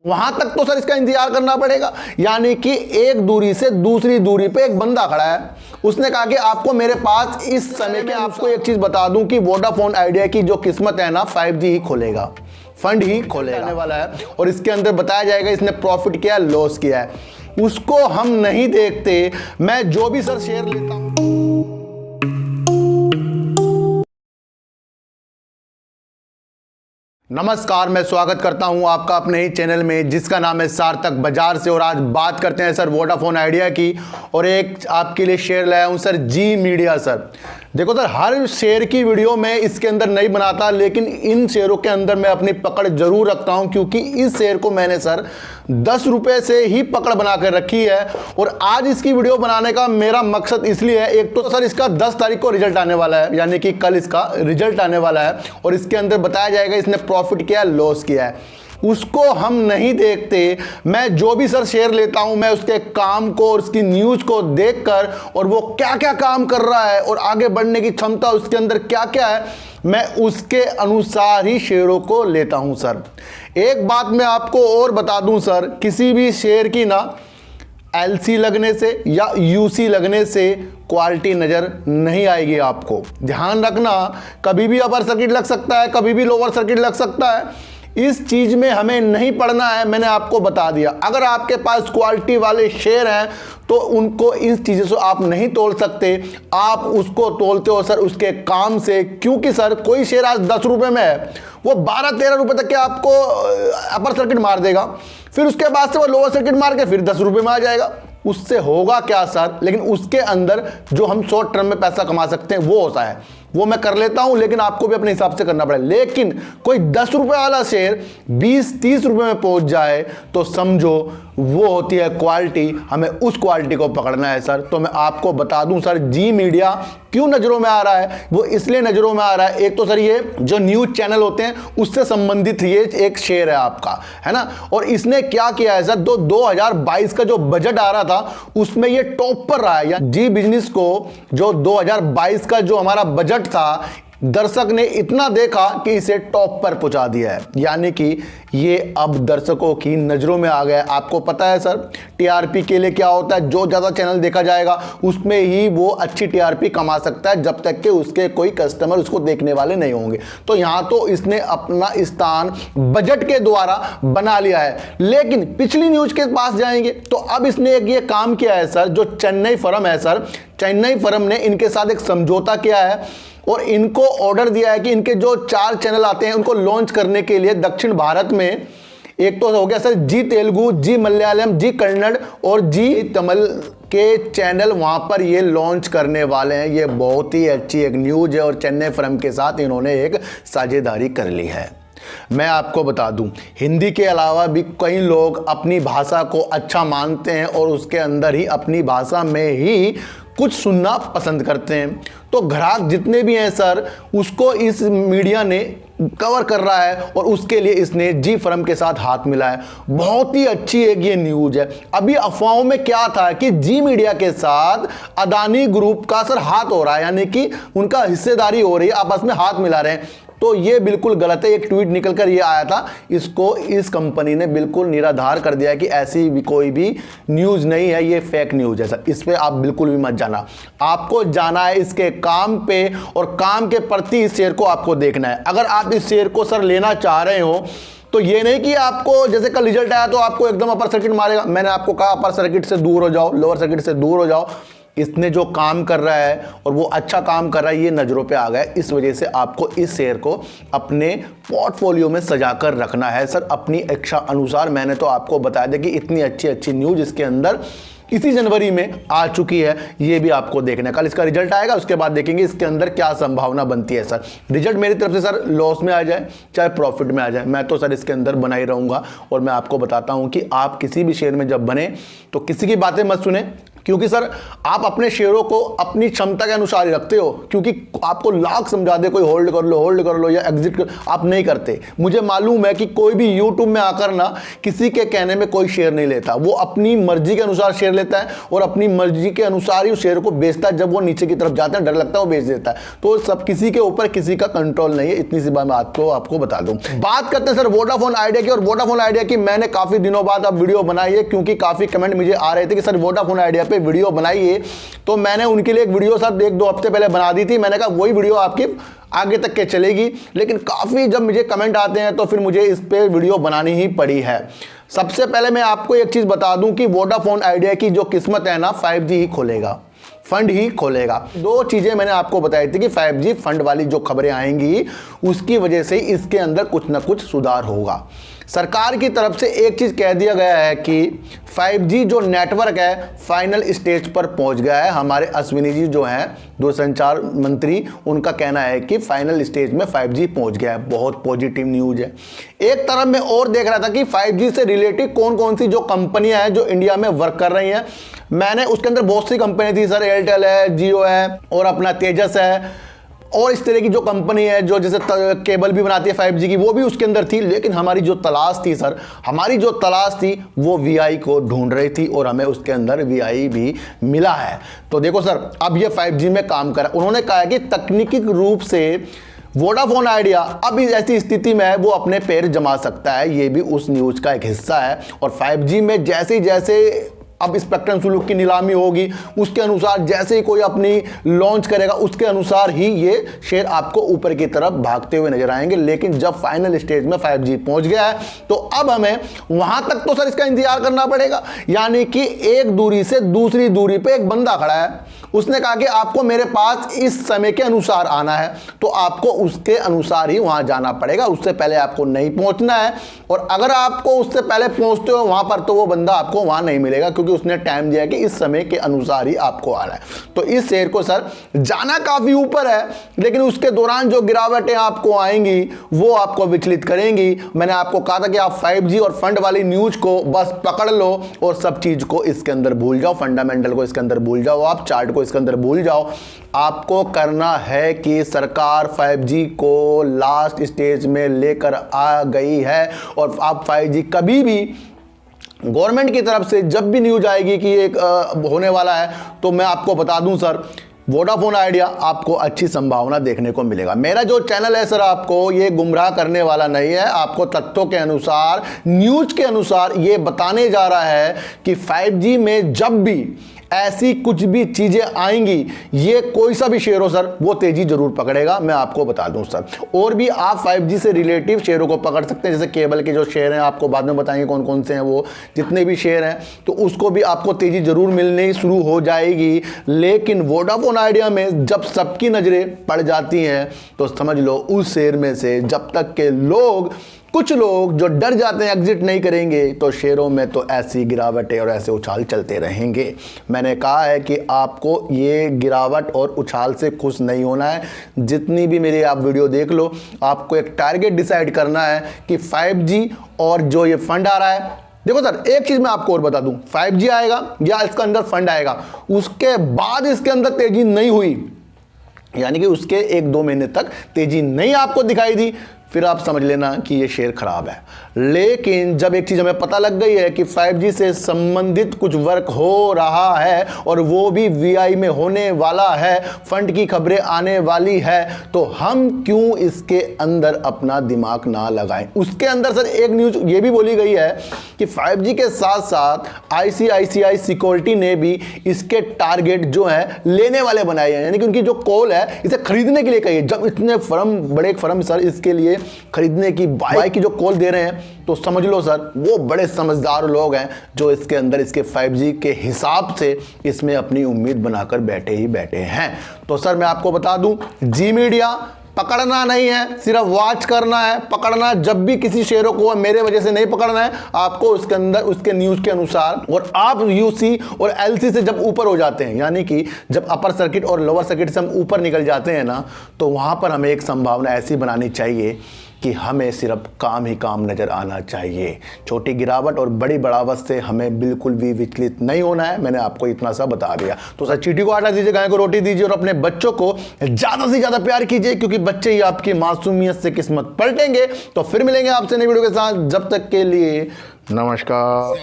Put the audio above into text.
वहां तक तो सर इसका इंतजार करना पड़ेगा। यानी कि एक दूरी से दूसरी दूरी पे एक बंदा खड़ा है, उसने कहा कि आपको मेरे पास इस समय में आपको एक चीज बता दूं कि वोडाफोन आइडिया की जो किस्मत है ना 5G ही खोलेगा, फंड ही खोलेगा वाला है। और इसके अंदर बताया जाएगा इसने प्रॉफिट किया है, लॉस किया है, उसको हम नहीं देखते। मैं जो भी सर शेयर लेता हूं, नमस्कार, मैं स्वागत करता हूं आपका अपने ही चैनल में जिसका नाम है सार्थक बाजार से। और आज बात करते हैं सर वोडाफोन आइडिया की, और एक आपके लिए शेयर लाया हूं सर जी मीडिया। सर देखो सर, हर शेयर की वीडियो मैं इसके अंदर नहीं बनाता, लेकिन इन शेयरों के अंदर मैं अपनी पकड़ जरूर रखता हूं, क्योंकि इस शेयर को मैंने सर 10 रुपए से ही पकड़ बना कर रखी है। और आज इसकी वीडियो बनाने का मेरा मकसद इसलिए है, एक तो सर इसका 10 तारीख को रिजल्ट आने वाला है, यानी कि कल इसका रिजल्ट आने वाला है, और इसके अंदर बताया जाएगा इसने प्रॉफिट किया है, लॉस किया है, उसको हम नहीं देखते। मैं जो भी सर शेयर लेता हूं, मैं उसके काम को और उसकी न्यूज को देखकर, और वो क्या क्या काम कर रहा है और आगे बढ़ने की क्षमता उसके अंदर क्या क्या है, मैं उसके अनुसार ही शेयरों को लेता हूं सर। एक बात मैं आपको और बता दूं सर, किसी भी शेयर की ना LC लगने से या UC लगने से क्वालिटी नज़र नहीं आएगी। आपको ध्यान रखना, कभी भी अपर सर्किट लग सकता है, कभी भी लोअर सर्किट लग सकता है, इस चीज में हमें नहीं पड़ना है। मैंने आपको बता दिया, अगर आपके पास क्वालिटी वाले शेयर हैं तो उनको इन चीज़ों से आप नहीं तोल सकते, आप उसको तोलते हो सर उसके काम से। क्योंकि सर कोई शेयर आज 10 रुपए में है, वो 12-13 रुपए तक के आपको अपर सर्किट मार देगा, फिर उसके बाद से वो लोअर सर्किट मार के फिर 10 रुपए में आ जाएगा। उससे होगा क्या सर, लेकिन उसके अंदर जो हम शॉर्ट टर्म में पैसा कमा सकते हैं वो होता है, वो मैं कर लेता हूं, लेकिन आपको भी अपने हिसाब से करना पड़ेगा। लेकिन कोई 10 रुपए वाला शेयर 20-30 रुपए में पहुंच जाए तो समझो वो होती है क्वालिटी, हमें उस क्वालिटी को पकड़ना है सर। तो मैं आपको बता दूं सर, जी मीडिया क्यों नजरों में आ रहा है, वो इसलिए नजरों में आ रहा है, एक तो सर ये जो न्यूज चैनल होते हैं उससे संबंधित ये एक शेयर है आपका, है ना। और इसने क्या किया है सर, 2022 का जो बजट आ रहा था उसमें ये टॉप पर रहा है। या जी बिजनेस को जो 2022 का जो हमारा बजट था, दर्शक ने इतना देखा कि इसे टॉप पर पहुंचा दिया है, यानी कि ये अब दर्शकों की नजरों में आ गया है। आपको पता है सर TRP के लिए क्या होता है, जो ज्यादा चैनल देखा जाएगा उसमें ही वो अच्छी TRP कमा सकता है, जब तक कि उसके कोई कस्टमर उसको देखने वाले नहीं होंगे। तो यहां तो इसने अपना स्थान बजट के द्वारा बना लिया है। लेकिन पिछली न्यूज के पास जाएंगे तो अब इसने एक ये काम किया है सर, जो चेन्नई फर्म है सर, चेन्नई फर्म ने इनके साथ एक समझौता किया है और इनको ऑर्डर दिया है कि इनके जो 4 चैनल आते हैं उनको लॉन्च करने के लिए दक्षिण भारत में, एक तो हो गया सर जी तेलुगु, जी मलयालम, जी कन्नड़ और जी तमिल के चैनल वहां पर ये लॉन्च करने वाले हैं। ये बहुत ही अच्छी एक न्यूज है और चेन्नई फर्म के साथ इन्होंने एक साझेदारी कर ली है। मैं आपको बता दूं, हिंदी के अलावा भी कई लोग अपनी भाषा को अच्छा मानते हैं और उसके अंदर ही अपनी भाषा में ही कुछ सुनना पसंद करते हैं। तो ग्राहक जितने भी हैं सर, उसको इस मीडिया ने कवर कर रहा है और उसके लिए इसने जी फर्म के साथ हाथ मिलाया है। बहुत ही अच्छी एक ये न्यूज है। अभी अफवाहों में क्या था कि जी मीडिया के साथ अदानी ग्रुप का सर हाथ हो रहा है, यानी कि उनका हिस्सेदारी हो रही है, आपस में हाथ मिला रहे हैं। तो ये बिल्कुल गलत है। एक ट्वीट निकलकर ये आया था, इसको इस कंपनी ने बिल्कुल निराधार कर दिया कि ऐसी भी कोई भी न्यूज़ नहीं है, ये फेक न्यूज़ है सर। इस पे आप बिल्कुल भी मत जाना, आपको जाना है इसके काम पे और काम के प्रति इस शेयर को आपको देखना है। अगर आप इस शेयर को सर लेना चाह रहे हो तो ये नहीं कि आपको जैसे कल रिजल्ट आया तो आपको एकदम अपर सर्किट मारेगा। मैंने आपको कहा अपर सर्किट से दूर हो जाओ, लोअर सर्किट से दूर हो जाओ। इसने जो काम कर रहा है और वो अच्छा काम कर रहा है, ये नज़रों पे आ गया। इस वजह से आपको इस शेयर को अपने पोर्टफोलियो में सजाकर रखना है सर, अपनी इच्छा अनुसार। मैंने तो आपको बताया था कि इतनी अच्छी अच्छी न्यूज़ इसके अंदर इसी जनवरी में आ चुकी है, ये भी आपको देखना है। कल इसका रिजल्ट आएगा, उसके बाद देखेंगे इसके अंदर क्या संभावना बनती है सर। रिजल्ट मेरी तरफ से सर लॉस में आ जाए चाहे प्रॉफिट में आ जाए, मैं तो सर इसके अंदर बना ही रहूँगा। और मैं आपको बताता हूँ कि आप किसी भी शेयर में जब बने तो किसी की बातें मत सुने, क्योंकि सर आप अपने शेयरों को अपनी क्षमता के अनुसार ही रखते हो, क्योंकि आपको लाख समझा दे कोई होल्ड कर लो या एग्जिट कर, आप नहीं करते। मुझे मालूम है कि कोई भी यूट्यूब में आकर ना किसी के कहने में कोई शेयर नहीं लेता, वो अपनी मर्जी के अनुसार शेयर लेता है और अपनी मर्जी के अनुसार ही उस शेयर को बेचता है। जब वो नीचे की तरफ जाता है डर लगता है वो बेच देता है। तो सब किसी के ऊपर किसी का कंट्रोल नहीं है, इतनी सी बात मैं आपको बता दूं। बात करते हैं सर वोडाफोन आइडिया की, और वोडाफोन आइडिया की मैंने काफी दिनों बाद अब वीडियो बनाई है, क्योंकि काफी कमेंट मुझे आ रहे थे कि सर वोडाफोन आइडिया पे वीडियो बनाइए। तो मैंने उनके लिए एक वीडियो सर 1-2 हफ्ते पहले बना दी थी। मैंने कहा वही वीडियो आपकी आगे तक के चलेगी, लेकिन काफी जब मुझे कमेंट आते हैं तो फिर मुझे इस पे वीडियो बनानी ही पड़ी है। सबसे पहले मैं आपको एक चीज बता दूं कि वोडाफोन आइडिया की जो किस्मत है ना 5G ही खोलेगा, फंड ही खोलेगा। 2 चीजें मैंने आपको बताई थी कि 5G फंड वाली जो खबरें आएंगी उसकी वजह से इसके अंदर कुछ ना कुछ सुधार होगा। सरकार की तरफ से एक चीज कह दिया गया है कि 5G जो नेटवर्क है फाइनल स्टेज पर पहुंच गया है। हमारे अश्विनी जी जो हैं दूरसंचार मंत्री, उनका कहना है कि फाइनल स्टेज में 5G पहुंच गया है। बहुत पॉजिटिव न्यूज है। एक तरफ मैं और देख रहा था कि 5G से रिलेटेड कौन कौन सी जो कंपनियां हैं जो इंडिया में वर्क कर रही हैं। मैंने उसके अंदर बहुत सी कंपनी थी सर, एयरटेल है, जियो है और अपना तेजस है, और इस तरह की जो कंपनी है जो जैसे केबल भी बनाती है 5G की, वो भी उसके अंदर थी। लेकिन हमारी जो तलाश थी सर, हमारी जो तलाश थी वो VI को ढूंढ रही थी और हमें उसके अंदर VI भी मिला है। तो देखो सर अब ये 5G में काम कर, उन्होंने कहा कि तकनीकी रूप से वोडाफोन आइडिया अब ऐसी स्थिति में है वो अपने पैर जमा सकता है। ये भी उस न्यूज का एक हिस्सा है। और 5G में जैसे जैसे अब स्पेक्ट्रम सुलूक की नीलामी होगी उसके अनुसार जैसे ही कोई अपनी लॉन्च करेगा उसके अनुसार ही ये शेयर आपको ऊपर की तरफ भागते हुए नजर आएंगे। लेकिन जब फाइनल स्टेज में 5G पहुंच गया है तो अब हमें वहां तक तो सर इसका इंतजार करना पड़ेगा। यानी कि एक दूरी से दूसरी दूरी पे एक बंदा खड़ा है, उसने कहा कि आपको मेरे पास इस समय के अनुसार आना है, तो आपको उसके अनुसार ही वहां जाना पड़ेगा, उससे पहले आपको नहीं पहुंचना है। और अगर आपको उससे पहले पहुंचते हो वहां पर तो वो बंदा आपको वहां नहीं मिलेगा, क्योंकि उसने टाइम दिया कि इस समय के अनुसार ही आपको आना है। तो इस शेयर को सर जाना काफी ऊपर है, लेकिन उसके दौरान जो गिरावटें आपको आएंगी वो आपको विचलित करेंगी। मैंने आपको कहा था कि आप 5G और फंड वाली न्यूज को बस पकड़ लो और सब चीज को इसके अंदर भूल जाओ, फंडामेंटल को इसके अंदर भूल जाओ, आप चार्ट को इसके अंदर भूल जाओ। आपको करना है कि सरकार 5G को लास्ट स्टेज में लेकर आ गई है। और आप 5G कभी भी गवर्नमेंट की तरफ से जब भी न्यूज आएगी कि एक होने वाला है, तो मैं आपको बता दूं सर वोडाफोन आइडिया आपको अच्छी संभावना देखने को मिलेगा। मेरा जो चैनल है सर आपको ये गुमराह करने वाला नहीं है, आपको तथ्यों के अनुसार न्यूज के अनुसार ये बताने जा रहा है कि 5G में जब भी ऐसी कुछ भी चीजें आएंगी ये कोई सा भी शेयर हो सर वो तेजी जरूर पकड़ेगा, मैं आपको बता दूं सर। और भी आप 5G से रिलेटिव शेयरों को पकड़ सकते हैं, जैसे केबल के जो शेयर हैं आपको बाद में बताएंगे कौन कौन से हैं, वो जितने भी शेयर हैं तो उसको भी आपको तेजी जरूर मिलनी शुरू हो जाएगी। लेकिन वोडाफोन आइडिया में जब सबकी नजरें पड़ जाती हैं तो समझ लो उस शेयर में से जब तक के कुछ लोग जो डर जाते हैं एग्जिट नहीं करेंगे तो शेयरों में तो ऐसी गिरावटें और ऐसे उछाल चलते रहेंगे। मैंने कहा है कि आपको ये गिरावट और उछाल से खुश नहीं होना है। जितनी भी मेरी आप वीडियो देख लो, आपको एक टारगेट डिसाइड करना है कि 5G और जो ये फंड आ रहा है। देखो सर एक चीज मैं आपको और बता दूं, 5G आएगा या इसका अंदर फंड आएगा, उसके बाद इसके अंदर तेजी नहीं हुई, यानी कि उसके 1-2 महीने तक तेजी नहीं आपको दिखाई दी, फिर आप समझ लेना कि ये शेयर खराब है। लेकिन जब एक चीज हमें पता लग गई है कि 5G से संबंधित कुछ वर्क हो रहा है और वो भी VI में होने वाला है, फंड की खबरें आने वाली है, तो हम क्यों इसके अंदर अपना दिमाग ना लगाएं। उसके अंदर सर एक न्यूज ये भी बोली गई है कि 5G के साथ साथ ICICI सिक्योरिटी ने भी इसके टारगेट जो है लेने वाले बनाए हैं, यानी कि उनकी जो कॉल है इसे खरीदने के लिए कही है। जब इतने फर्म बड़े फर्म सर इसके लिए खरीदने की बाय की जो कॉल दे रहे हैं तो समझ लो सर वो बड़े समझदार लोग हैं जो इसके अंदर इसके 5G के हिसाब से इसमें अपनी उम्मीद बनाकर बैठे ही बैठे हैं। तो सर मैं आपको बता दूं जी मीडिया पकड़ना नहीं है, सिर्फ वॉच करना है। पकड़ना जब भी किसी शेयरों को मेरे वजह से नहीं पकड़ना है, आपको उसके अंदर उसके न्यूज के अनुसार। और आप यूसी और एलसी से जब ऊपर हो जाते हैं, यानी कि जब अपर सर्किट और लोअर सर्किट से हम ऊपर निकल जाते हैं ना, तो वहां पर हमें एक संभावना ऐसी बनानी चाहिए कि हमें सिर्फ काम ही काम नज़र आना चाहिए। छोटी गिरावट और बड़ी बढ़ावट से हमें बिल्कुल भी विचलित नहीं होना है। मैंने आपको इतना सा बता दिया। तो सर चींटी को आटा दीजिए, गाय को रोटी दीजिए और अपने बच्चों को ज़्यादा से ज़्यादा प्यार कीजिए, क्योंकि बच्चे ही आपकी मासूमियत से किस्मत पलटेंगे। तो फिर मिलेंगे आपसे नई वीडियो के साथ, जब तक के लिए नमस्कार।